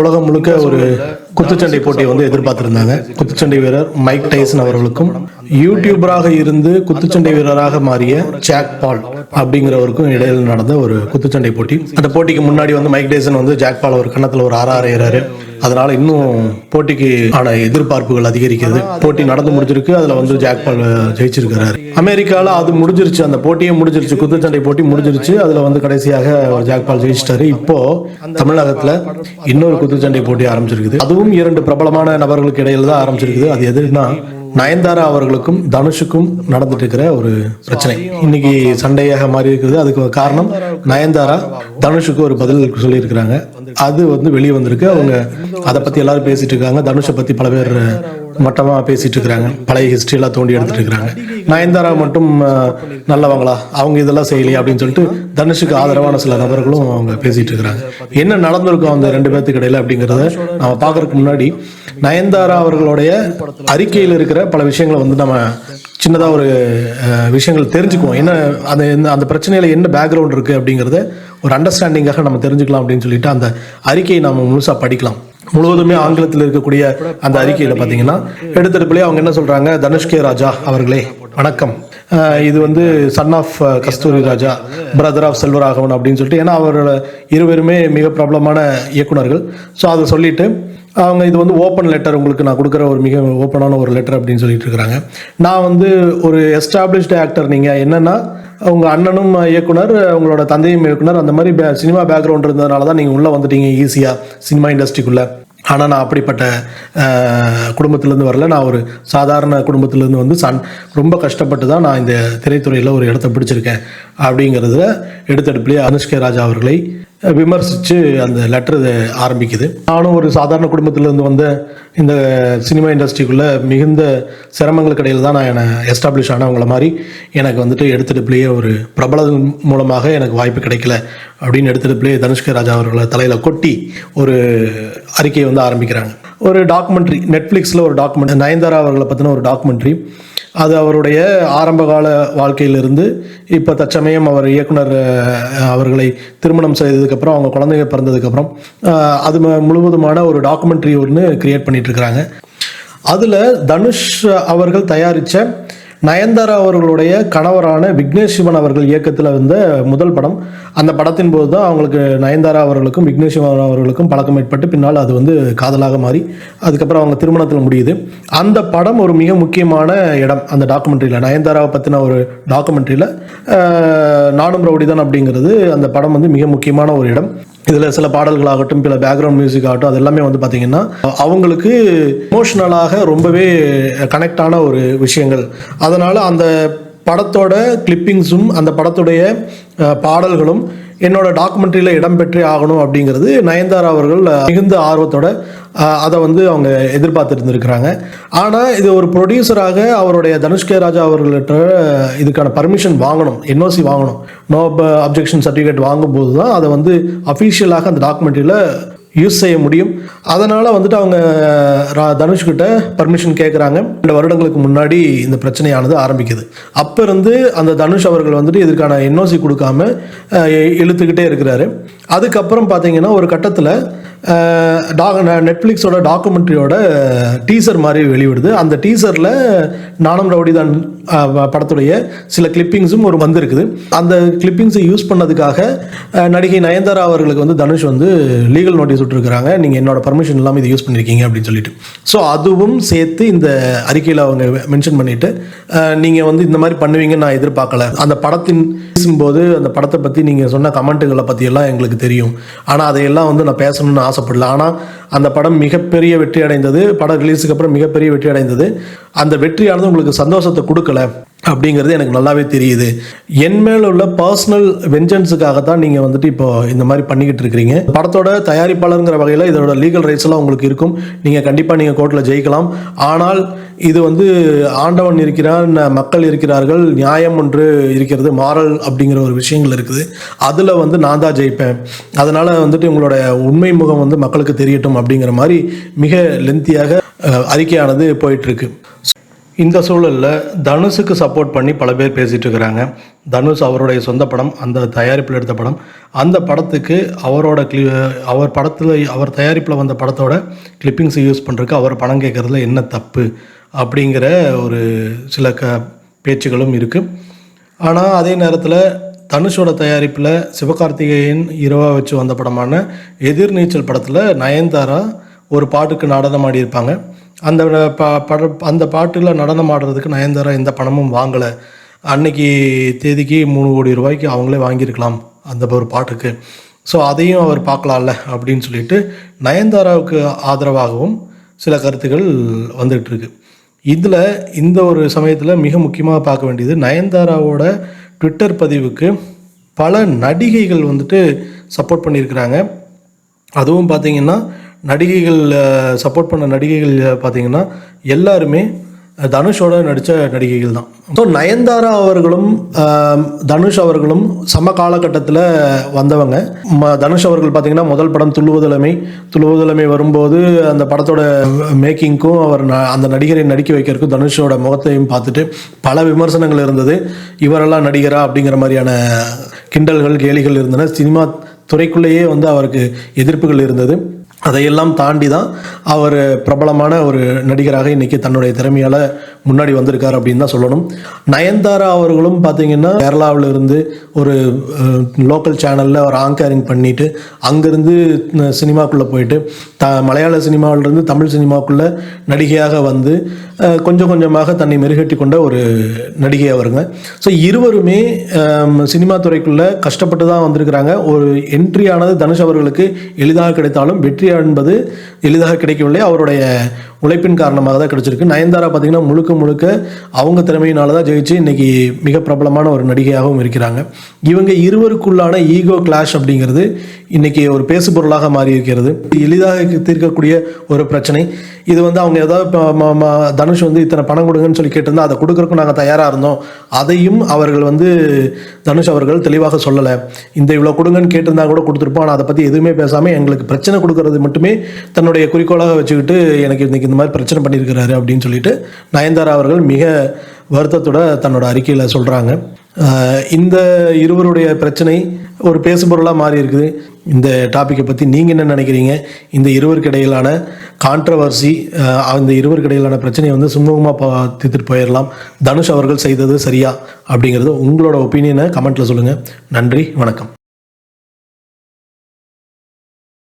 உலகம் முழுக்க ஒரு குத்துச்சண்டை போட்டியை வந்து எதிர்பார்த்திருந்தாங்க. குத்துச்சண்டை வீரர் மைக் டைசன் அவர்களுக்கும் யூடியூபராக இருந்து குத்துச்சண்டை வீரராக மாறிய ஜாக் பால் அப்படிங்கிறவருக்கும் இடையில நடந்த ஒரு குத்துச்சண்டை போட்டி. அந்த போட்டிக்கு முன்னாடி வந்து மைக் டைசன் வந்து ஜாக் பால் ஒரு கன்னத்தில் ஒரு ஆறாயிறாரு. அதனால இன்னும் போட்டிக்கு ஆன எதிர்பார்ப்புகள் அதிகரிக்கிறது. போட்டி நடந்து முடிஞ்சிருக்கு. அதுல வந்து ஜாக் பால் ஜெயிச்சிருக்கிறாரு. அமெரிக்கால அது முடிஞ்சிருச்சு, அந்த போட்டியே முடிஞ்சிருச்சு, குத்துச்சண்டை போட்டி முடிஞ்சிருச்சு. அதுல வந்து கடைசியாக ஜாக் பால் ஜெயிச்சிட்டாரு. இப்போ தமிழகத்துல இன்னொரு குத்துச்சண்டை போட்டி ஆரம்பிச்சிருக்குது. அதுவும் 2 பிரபலமான நபர்களுக்கு இடையில தான் ஆரம்பிச்சிருக்குது. அது எதுனா நயன்தாரா அவர்களுக்கும் தனுஷுக்கும் நடந்துட்டு இருக்கிற ஒரு பிரச்சனை இன்னைக்கு சண்டையாக மாறி இருக்கிறது. அதுக்கு காரணம் நயன்தாரா தனுஷுக்கு ஒரு பதில் சொல்லியிருக்கிறாங்க. அது வந்து வெளியே வந்திருக்கு. அவங்க அதை பத்தி எல்லாரும் பேசிட்டு இருக்காங்க. தனுஷை பத்தி பல பேர் மட்டமா பேசிட்டு இருக்கிறாங்க. பழைய ஹிஸ்டரி எல்லாம் தோண்டி எடுத்துட்டு இருக்காங்க. நயன்தாரா மட்டும் நல்லவங்களா, அவங்க இதெல்லாம் செய்யலையா அப்படின்னு சொல்லிட்டு தனுஷுக்கு ஆதரவான சில நபர்களும் அவங்க பேசிட்டு இருக்கிறாங்க. என்ன நடந்திருக்கும் அந்த 2 பேர்த்துக்கு இடையில அப்படிங்கிறத நம்ம பார்க்கறதுக்கு முன்னாடி நயன்தாரா அவர்களுடைய அறிக்கையில் இருக்கிற பல விஷயங்களை வந்து நம்ம சின்னதாக ஒரு விஷயங்கள் தெரிஞ்சுக்குவோம். என்ன அந்த பிரச்சனையில என்ன பேக்ரவுண்ட் இருக்கு அப்படிங்கிறத ஒரு அண்டர்ஸ்டாண்டிங்காக நம்ம தெரிஞ்சுக்கலாம் அப்படின்னு சொல்லிட்டு அந்த அறிக்கையை நம்ம முழுசா படிக்கலாம். முழுவதுமே ஆங்கிலத்தில் இருக்கக்கூடிய அந்த அறிக்கையில பாத்தீங்கன்னா எடுத்தெடுப்புலேயே அவங்க என்ன சொல்றாங்க, தனுஷ் கே ராஜா அவர்களே வணக்கம், இது வந்து son of Kasthuri Raja, brother of Selvaraghavan அப்படின்னு சொல்லிட்டு, ஏன்னா அவரோட இருவருமே மிக பிரபலமான இயக்குனர்கள். ஸோ அதை சொல்லிட்டு அவங்க இது வந்து ஓப்பன் லெட்டர், உங்களுக்கு நான் கொடுக்குற ஒரு மிக ஓப்பனான ஒரு லெட்டர் அப்படின்னு சொல்லிட்டு இருக்கிறாங்க. நான் வந்து ஒரு எஸ்டாப்ளிஷ்டு ஆக்டர், நீங்கள் என்னன்னா உங்கள் அண்ணனும் இயக்குனர், உங்களோட தந்தையும் இயக்குனர், அந்த மாதிரி சினிமா பேக்ரவுண்ட் இருந்ததுனால தான் நீங்கள் உள்ளே வந்துட்டீங்க ஈஸியாக சினிமா இண்டஸ்ட்ரிக்குள்ளே. ஆனால் நான் அப்படிப்பட்ட குடும்பத்திலேருந்து வரல. நான் ஒரு சாதாரண குடும்பத்திலேருந்து வந்து ரொம்ப கஷ்டப்பட்டு தான் நான் இந்த திரைத்துறையில் ஒரு இடத்த பிடிச்சிருக்கேன் அப்படிங்கிறதுல எடுத்தெடுப்புலேயே தனுஷ் கே ராஜா அவர்களை விமர்சித்து அந்த லெட்டர் ஆரம்பிக்குது. நானும் ஒரு சாதாரண குடும்பத்திலேருந்து வந்த இந்த சினிமா இண்டஸ்ட்ரிக்குள்ளே மிகுந்த சிரமங்களுக்கு இடையில் தான் நான் என்னை எஸ்டாப்ளிஷ் ஆனவங்கள மாதிரி எனக்கு வந்துட்டு எடுத்தெடுப்புலேயே ஒரு பிரபல மூலமாக எனக்கு வாய்ப்பு கிடைக்கல அப்படின்னு எடுத்தெடுப்புலேயே தனுஷ் கே ராஜா அவர்களை தலையில் கொட்டி ஒரு அறிக்கையை வந்து ஆரம்பிக்கிறாங்க. ஒரு டாக்குமெண்ட்ரி, நெட்ஃப்ளிக்ஸில் ஒரு டாக்குமெண்ட்ரி, நயன்தாரா அவர்களை பற்றின ஒரு டாக்குமெண்ட்ரி. அது அவருடைய ஆரம்பகால வாழ்க்கையிலிருந்து இப்போ தற்சமயம் அவர் இயக்குனர் அவர்களை திருமணம் செய்ததுக்கப்புறம், அவங்க குழந்தைங்க பிறந்ததுக்கப்புறம் அது முழுவதுமான ஒரு டாக்குமெண்ட்ரி ஒன்று கிரியேட் பண்ணிட்டு இருக்கிறாங்க. அதில் தனுஷ் அவர்கள் தயாரித்த நயன்தாரா அவர்களுடைய கணவரான விக்னேஷ் சிவன் அவர்கள் இயக்கத்தில் வந்த முதல் படம். அந்த படத்தின் போது தான் அவங்களுக்கு நயன்தாரா அவர்களுக்கும் விக்னேஷ் சிவன் அவர்களுக்கும் பழக்கம் ஏற்பட்டு பின்னால் அது வந்து காதலாக மாறி அதுக்கப்புறம் அவங்க திருமணத்தில் முடியுது. அந்த படம் ஒரு மிக முக்கியமான இடம் அந்த டாக்குமெண்ட்ரியில். நயன்தாராவை பற்றின ஒரு டாக்குமெண்ட்ரியில் நானும் ரவுடிதான் அப்படிங்கிறது அந்த படம் வந்து மிக முக்கியமான ஒரு இடம். இதில் சில பாடல்களாகட்டும், சில பேக்ரவுண்ட் மியூசிக் ஆகட்டும், அது எல்லாமே வந்து பார்த்தீங்கன்னா அவங்களுக்கு எமோஷ்னலாக ரொம்பவே கனெக்டான ஒரு விஷயங்கள். அதனால் அந்த படத்தோட கிளிப்பிங்ஸும் அந்த படத்துடைய பாடல்களும் என்னோட டாக்குமெண்ட்ரியில் இடம்பெற்றே ஆகணும் அப்படிங்கிறது நயன்தாரா அவர்கள் மிகுந்த ஆர்வத்தோட அதை வந்து அவங்க எதிர்பார்த்துருந்துருக்கிறாங்க. ஆனால் இது ஒரு ப்ரொடியூசராக அவருடைய தனுஷ் கே ராஜா அவர்கள்ட்ட இதுக்கான பர்மிஷன் வாங்கணும், என்ஓசி வாங்கணும், நோ அப்ஜெக்ஷன் சர்டிஃபிகேட் வாங்கும்போது தான் அதை வந்து அஃபீஷியலாக அந்த டாக்குமெண்ட்ரியில் யூஸ் செய்ய முடியும். அதனால் வந்துட்டு அவங்க தனுஷ்கிட்ட பர்மிஷன் கேட்குறாங்க. 2 வருடங்களுக்கு முன்னாடி இந்த பிரச்சனையானது ஆரம்பிக்குது. அப்போ இருந்து அந்த தனுஷ் அவர்கள் வந்துட்டு இதற்கான என்ஓசி கொடுக்காம இழுத்துக்கிட்டே இருக்கிறாரு. அதுக்கப்புறம் பார்த்தீங்கன்னா ஒரு கட்டத்தில் நெட்ஃப்ளிக்ஸோட டாக்குமெண்ட்ரியோட டீசர் மாதிரி வெளிவிடுது. அந்த டீசரில் நானும் ரவுடிதான் படத்துடைய சில கிளிப்பிங்ஸும் ஒரு வந்திருக்குது. அந்த கிளிப்பிங்ஸை யூஸ் பண்ணதுக்காக நடிகை நயன்தாரா அவர்களுக்கு வந்து தனுஷ் வந்து லீகல் நோட்டீஸ் விட்டுருக்குறாங்க, நீங்கள் என்னோட பர்மிஷன் இல்லாமல் இதை யூஸ் பண்ணியிருக்கீங்க அப்படின்னு சொல்லிட்டு. ஸோ அதுவும் சேர்த்து இந்த அறிக்கையில் அவங்க மென்ஷன் பண்ணிட்டு, நீங்கள் வந்து இந்த மாதிரி பண்ணுவீங்கன்னு நான் எதிர்பார்க்கல. அந்த படத்தின் பேசும்போது அந்த படத்தை பற்றி நீங்கள் சொன்ன கமெண்ட்டுகளை பற்றியெல்லாம் எங்களுக்கு தெரியும், ஆனால் அதையெல்லாம் வந்து நான் பேசணும்னு ஆசைப்படல. ஆனால் அந்த படம் மிகப்பெரிய வெற்றி அடைந்தது. படம் ரிலீஸுக்கு அப்புறம் மிகப்பெரிய வெற்றி அடைந்தது. அந்த வெற்றியானது உங்களுக்கு சந்தோஷத்தை கொடுக்கல அப்படிங்கிறது எனக்கு நல்லாவே தெரியுது. என் மேல உள்ள பர்சனல் வெஞ்சன்ஸுக்காகத்தான் நீங்கள் வந்துட்டு இப்போ இந்த மாதிரி பண்ணிக்கிட்டு இருக்கிறீங்க. படத்தோட தயாரிப்பாளருங்கிற வகையில் இதோட லீகல் ரைட்ஸ் எல்லாம் உங்களுக்கு இருக்கும். நீங்கள் கண்டிப்பாக நீங்கள் கோர்ட்டில் ஜெயிக்கலாம். ஆனால் இது வந்து ஆண்டவன் இருக்கிறான், மக்கள் இருக்கிறார்கள், நியாயம் ஒன்று இருக்கிறது, மாரல் அப்படிங்கிற ஒரு விஷயங்கள் இருக்குது. அதில் வந்து நான் தான் ஜெயிப்பேன். அதனால் வந்துட்டு உங்களோட உண்மை முகம் வந்து மக்களுக்கு தெரியட்டும் அப்படிங்கிற மாதிரி மிக லென்த்தியாக அறிக்கையானது போயிட்டுருக்கு. இந்த சூழலில் தனுஷுக்கு சப்போர்ட் பண்ணி பல பேர் பேசிகிட்டு இருக்கிறாங்க. தனுஷ் அவருடைய சொந்த படம், அந்த தயாரிப்பில் எடுத்த படம், அந்த படத்துக்கு அவரோட அவர் தயாரிப்பில் வந்த படத்தோட கிளிப்பிங்ஸை யூஸ் பண்ணுறதுக்கு அவர் பணம் கேட்குறதுல என்ன தப்பு அப்படிங்கிற ஒரு சில பேச்சுகளும் இருக்குது. ஆனால் அதே நேரத்தில் தனுஷோட தயாரிப்பில் சிவகார்த்திகேயன் ஹீரோவாக வச்சு வந்த படமான எதிர்நீச்சல் படத்தில் நயன்தாரா ஒரு பாட்டுக்கு நடனம் ஆடியிருப்பாங்க. அந்த பாட்டில் நடனம் ஆடுறதுக்கு நயன்தாரா எந்த பணமும் வாங்கலை. அன்னைக்கு தேதிக்கு 3 கோடி ரூபாய்க்கு அவங்களே வாங்கியிருக்கலாம் அந்த ஒரு பாட்டுக்கு. ஸோ அதையும் அவர் பார்க்கலாம்ல அப்படின்னு சொல்லிட்டு நயன்தாராவுக்கு ஆதரவாகவும் சில கருத்துக்கள் வந்துகிட்டு இருக்கு. இதில் இந்த ஒரு சமயத்தில் மிக முக்கியமாக பார்க்க வேண்டியது, நயன்தாராவோட ட்விட்டர் பதிவுக்கு பல நடிகைகள் வந்துட்டு சப்போர்ட் பண்ணியிருக்கிறாங்க. அதுவும் பார்த்திங்கன்னா நடிகைகள் சப்போர்ட் பண்ண நடிகைகள் பார்த்திங்கன்னா எல்லாருமே தனுஷோட நடித்த நடிகைகள் தான். ஸோ நயன்தாரா அவர்களும் தனுஷ் அவர்களும் சம காலகட்டத்தில் வந்தவங்க. தனுஷ் அவர்கள் பார்த்திங்கன்னா முதல் படம் துள்ளுவதலமை வரும்போது அந்த படத்தோட மேக்கிங்க்கும் அவர் அந்த நடிகரை நடிக்க வைக்கிறதுக்கும் தனுஷோட முகத்தையும் பார்த்துட்டு பல விமர்சனங்கள் இருந்தது. இவரெல்லாம் நடிகரா அப்படிங்கிற மாதிரியான கிண்டல்கள் கேலிகள் இருந்தன. சினிமா துறைக்குள்ளேயே அவருக்கு எதிர்ப்புகள் இருந்தது. அதையெல்லாம் தாண்டி தான் அவர் பிரபலமான ஒரு நடிகராக இன்றைக்கி தன்னுடைய திறமையால் முன்னாடி வந்திருக்கார் அப்படின்னு தான் சொல்லணும். நயன்தாரா அவர்களும் பார்த்திங்கன்னா கேரளாவில் இருந்து ஒரு லோக்கல் சேனலில் ஒரு ஆங்கரிங் பண்ணிவிட்டு அங்கேருந்து சினிமாக்குள்ளே போயிட்டு மலையாள சினிமாவிலிருந்து தமிழ் சினிமாவுக்குள்ளே நடிகையாக வந்து கொஞ்சம் கொஞ்சமாக தன்னை மெருகட்டி கொண்ட ஒரு நடிகை அவருங்க. ஸோ இருவருமே சினிமா துறைக்குள்ளே கஷ்டப்பட்டு தான் வந்திருக்கிறாங்க. ஒரு என்ட்ரி ஆனது தனுஷ் அவர்களுக்கு எளிதாக கிடைத்தாலும் வெற்றி என்பது எளிதாக கிடைக்கவில்லை. அவருடைய உழைப்பின் காரணமாக தான் கிடைச்சிருக்கு. நயன்தாரா பார்த்திங்கன்னா முழுக்க அவங்க திறமையினால தான் ஜெயிச்சு இன்றைக்கி மிக பிரபலமான ஒரு நடிகையாகவும் இருக்கிறாங்க. இவங்க இருவருக்குள்ளான ஈகோ கிளாஷ் அப்படிங்கிறது இன்றைக்கி ஒரு பேசுபொருளாக மாறி இருக்கிறது. எளிதாக தீர்க்கக்கூடிய ஒரு பிரச்சனை இது. அவங்க ஏதாவது தனுஷ் இத்தனை பணம் கொடுங்கன்னு சொல்லி கேட்டிருந்தா அதை கொடுக்குறக்கும் நாங்கள் தயாராக இருந்தோம். அதையும் அவர்கள் தனுஷ் அவர்கள் தெளிவாக சொல்லலை. இவ்வளோ கொடுங்கன்னு கேட்டிருந்தா கூட கொடுத்துருப்போம், ஆனால் அதை பற்றி எதுவுமே பேசாமல் எங்களுக்கு பிரச்சனை கொடுக்கறது மட்டுமே தன்னுடைய குறிக்கோளாக வச்சுக்கிட்டு எனக்கு இன்றைக்கி இந்த மாதிரி பிரச்சனை பண்ணியிருக்கிறாரு அப்படின்னு சொல்லிட்டு நயன்தாரா அவர்கள் மிக வருத்தத்தோட தன்னோட அறிக்கையில் சொல்கிறாங்க. இந்த இருவருடைய பிரச்சனை ஒரு பேசுபொருளாக மாறி இருக்குது. இந்த டாப்பிக்கை பற்றி நீங்கள் என்ன நினைக்கிறீங்க? இந்த இருவருக்கு இடையிலான கான்ட்ரவர்சி, அந்த இருவருக்கு இடையிலான பிரச்சனையை சுமூகமாக தீர்த்துட்டு போயிடலாம். தனுஷ் அவர்கள் செய்தது சரியா அப்படிங்கிறது உங்களோட ஒப்பீனியனை கமெண்ட்டில் சொல்லுங்கள். நன்றி, வணக்கம்.